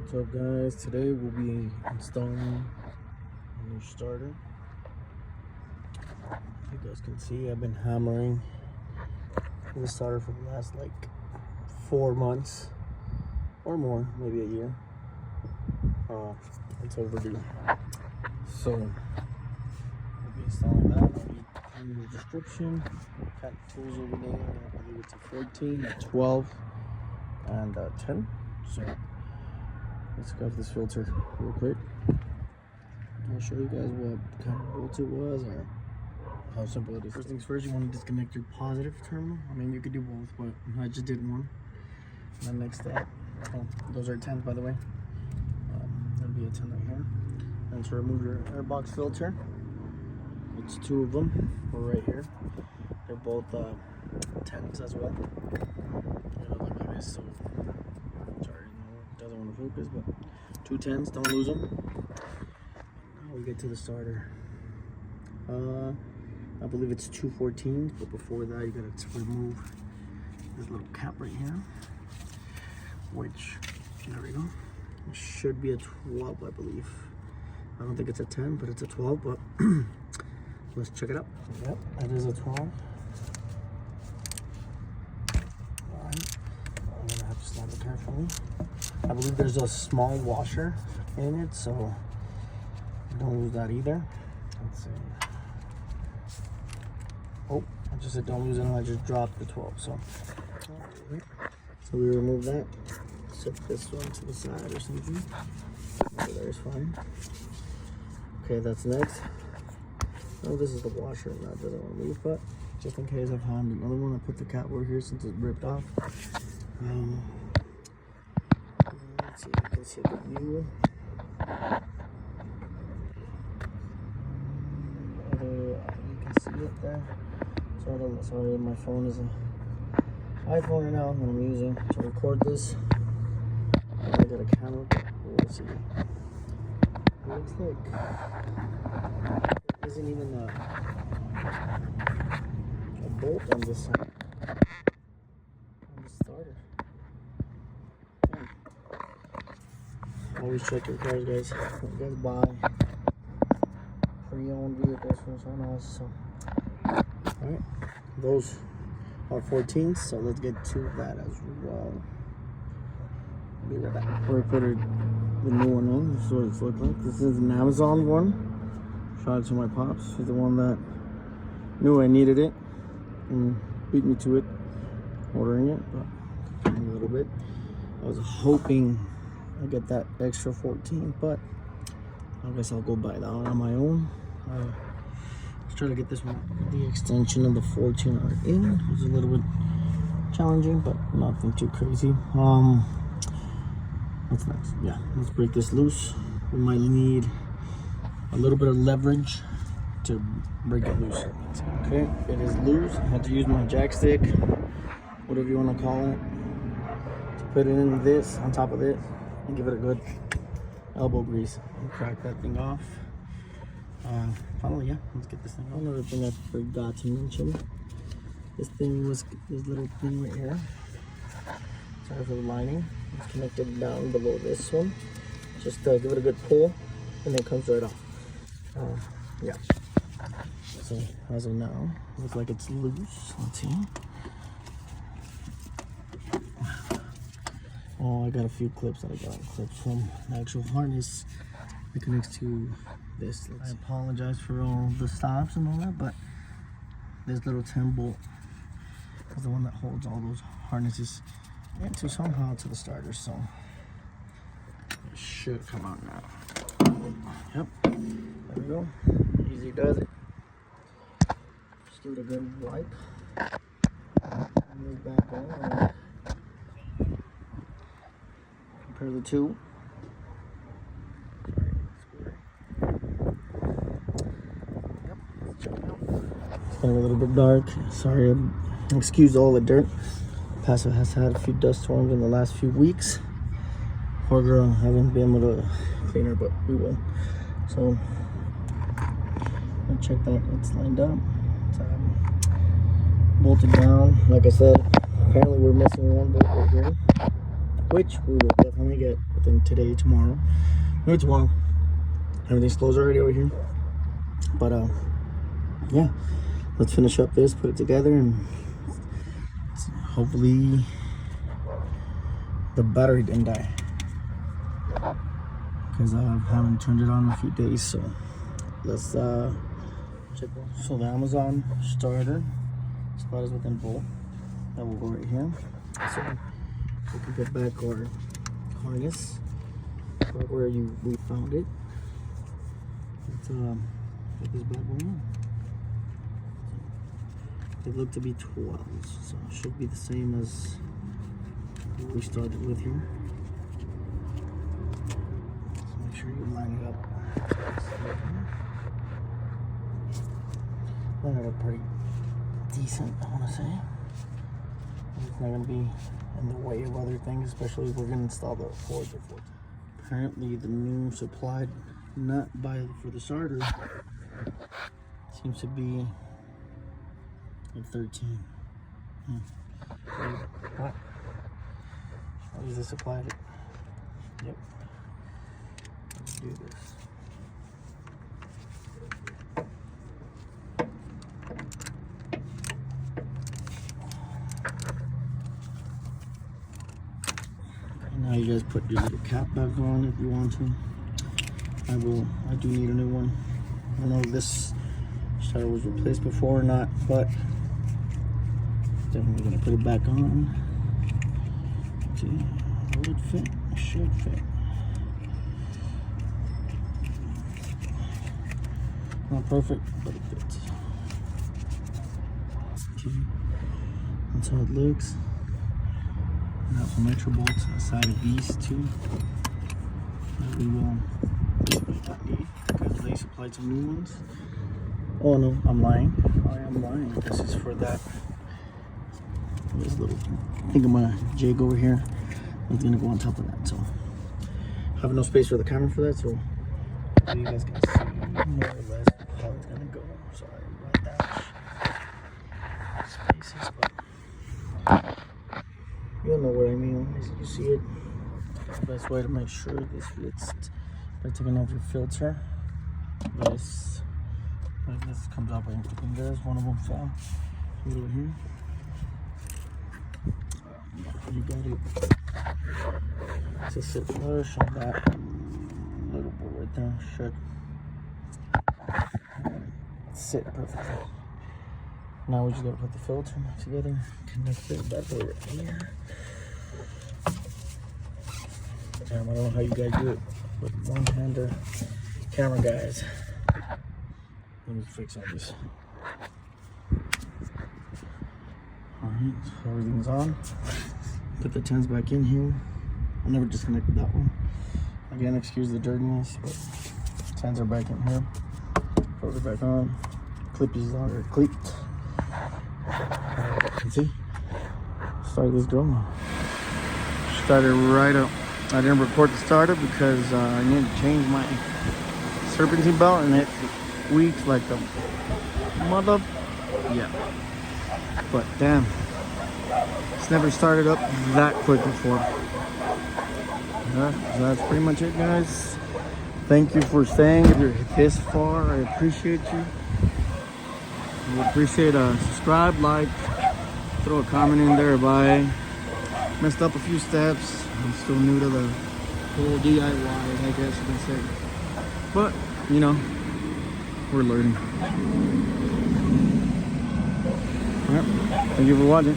What's up, guys? Today we'll be installing a new starter. You guys can see I've been hammering the starter for the last like 4 months or more, maybe a year. It's overdue. So we'll be installing that. I'll be in the description. Got tools over there. I believe it's a 14, a 12, and a 10. So let's grab this filter real quick. I'll show you guys what kind of bolt it was or how simple it is. First things first, you want to disconnect your positive terminal. I mean, you could do both, but I just did one. And then next step, those are 10s by the way. That'll be a 10 right here. And to remove your airbox filter, it's 2 of them. We're right here. They're both 10s as well. You know, like this, so sorry, it doesn't want to focus, but 2 10s, don't lose them. Now we get to the starter. I believe it's 2 14s, but before that you gotta remove this little cap right here, which, there we go, it should be a 12, I believe. I don't think it's a 10, but it's a 12, but let's check it out. Yep, that is a 12. Alright, I'm gonna have to snap it carefully. I believe there's a small washer in it, so don't lose that either. Let's see. Oh, I just said don't lose it, and I just dropped the 12. So we remove that. Set this one to the side or something. Over there is fine. Okay, that's next. Oh, this is the washer, and that doesn't want to leave, but just in case I found another one, I put the cap over here since it's ripped off. Let's see if you can see the view. You can see it there. Sorry, my phone is an iPhone right now that I'm using to record this. I got a camera, but we'll see. It looks like there isn't even a bolt on this side. On the starter. Damn. Always check your cars, guys. You guys buy pre-owned vehicles from someone else. So, alright, those are 14s, so let's get to that as well. Be right back. Before I put the new one in, this is what it's look like. This is an Amazon one. Shout out to my pops. He's the one that knew I needed it and beat me to it, ordering it, but a little bit. I was hoping I get that extra 14, but I guess I'll go buy that one on my own. Let's try to get this one. The extension of the 14 are in. It was a little bit challenging, but nothing too crazy. What's next? Yeah, let's break this loose. We might need a little bit of leverage to break it loose. Okay, it is loose. I had to use my jack stick, whatever you want to call it, to put it in this, on top of this, and give it a good elbow grease and crack that thing off. Finally, yeah, let's get this thing off. Another thing I forgot to mention, this thing was this little thing right here. Sorry for the lining. It's connected down below this one. Just give it a good pull, and it comes right off. Yeah. So as of now, looks like it's loose. Let's see. Oh, I got a few clips that I got clips from the actual harness that connects to this. I apologize for all the stops and all that, but this little 10 bolt is the one that holds all those harnesses into somehow to the starter, so it should come out now. Yep, there we go. Easy does it. Just give it a good wipe. Move back on and compare the two. Yep, let's check it out. It's getting a little bit dark. Sorry, excuse all the dirt. Passive has had a few dust storms in the last few weeks. Poor girl, haven't been able to clean her, but we will. So I'll check that it's lined up. It's bolted down. Like I said, apparently we're missing one bolt right here, which we will definitely get with the in today, tomorrow. Maybe tomorrow. Everything's closed already over here. But yeah, let's finish up this, put it together, and hopefully the battery didn't die, because I haven't turned it on in a few days. So let's check out. So the Amazon starter spot is within bolt. That will go right here. So we can get back our harness right where we found it. Let's put this bad boy on. They look to be 12s, so it should be the same as what we started with here. So make sure you line it up. Line it up pretty decent, I want to say. It's not going to be in the way of other things, especially if we're going to install the Ford before. Apparently the new supplied nut for the starter seems to be at 13. What? I'll use the supplied it. Yep. Let's do this. Now you guys put your little cap back on if you want to. I do need a new one. I don't know if this starter was replaced before or not, but definitely gonna put it back on. See, will it fit? It should fit. Not perfect, but it fits. Okay. That's how it looks. I have some extra bolts aside of these two that we will not need because they supplied some new ones. Oh no, I'm lying. I am lying. This is for that. This little thingamajig jig over here. It's gonna go on top of that. So I have no space for the camera for that. So you guys can see more or less how it's gonna go. Sorry about that. Spaces, but you'll know what I mean as you see it. The best way to make sure this fits by taking off your filter. This comes out by clicking this. One of them fell. Over here. You got it. To sit flush on that little bolt right there. Should sit perfectly. Now we just gotta put the filter back together. Connect it back over here. Damn, I don't know how you guys do it with one-hander camera guys. Let me fix all this. Alright, so everything's on. Put the tens back in here. I never disconnected that one. Again, excuse the dirtiness, but tens are back in here. Put it back on. Clip is on, or clipped. You see? Start this going. Started right up. I didn't record the starter because I needed to change my serpentine belt and it squeaks like the mother. Yeah. But damn, it's never started up that quick before. Yeah, so that's pretty much it, guys. Thank you for staying. If you're this far, I appreciate you. I would appreciate a subscribe, like, throw a comment in there if I messed up a few steps. I'm still new to the whole DIY, I guess you can say. But, you know, we're learning. Alright, thank you for watching.